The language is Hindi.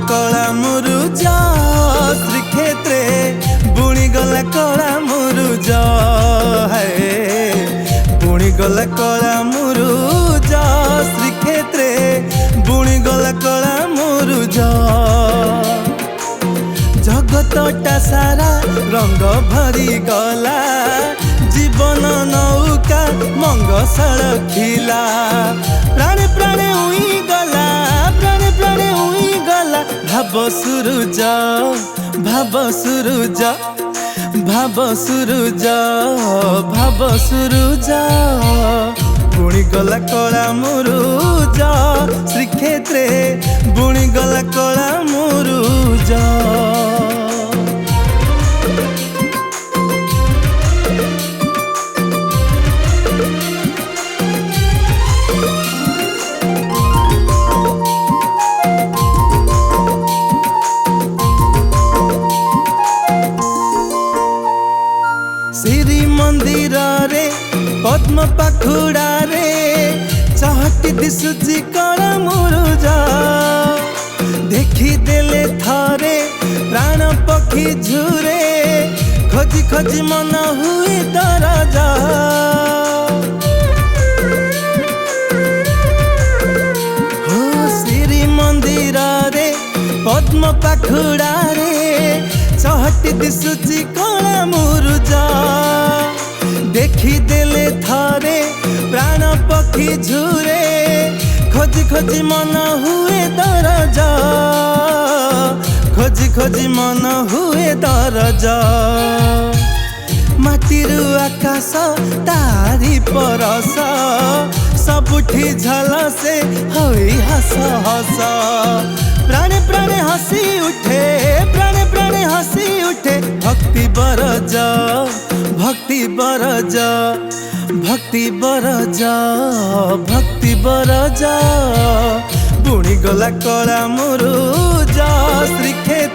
कला मुरुज श्रीक्षेत्रे बुणी गला कला मुरुज है बुणी गला कला मुरुज श्रीक्षेत्रे बुणी गला कला मुरुज जगतटा सारा रंग भरी गला जीवन नौका मंगसल खिला प्राणे प्राणे उई गला प्राणे प्राणे उई गला भाव सुरुज भाव सुरुज भाव सुरुज भाव सुरुज बुणी गला कला मुरुज श्रीक्षेत्रे बुणी गला कला मुरुज श्री मंदिर रे पद्म पाखुड़ा रे चहटी दिशुची कला मुरुज देखी देले थरे प्राण पक्षी झुरे खोजी खोजी मन हुए दरज हो श्री मंदिर रे पद्म पाखुड़ा रे चहटी दिशुची कला मुरुज देखी देले थरे प्राण पक्षी झुरे खोजी खोजी मन हुए दरज खोजी खोजी मन हुए दरज माटीरु आकाश तारी परस सबुठी झलसे होई हस हस प्राणे प्राणे हसी उठे प्राणे प्राणे हसी उठे भक्ति बरज भक्ति बरज भक्ति बरज भक्ति बरज बुणी गला कला मुरुज श्रीक्षेत्र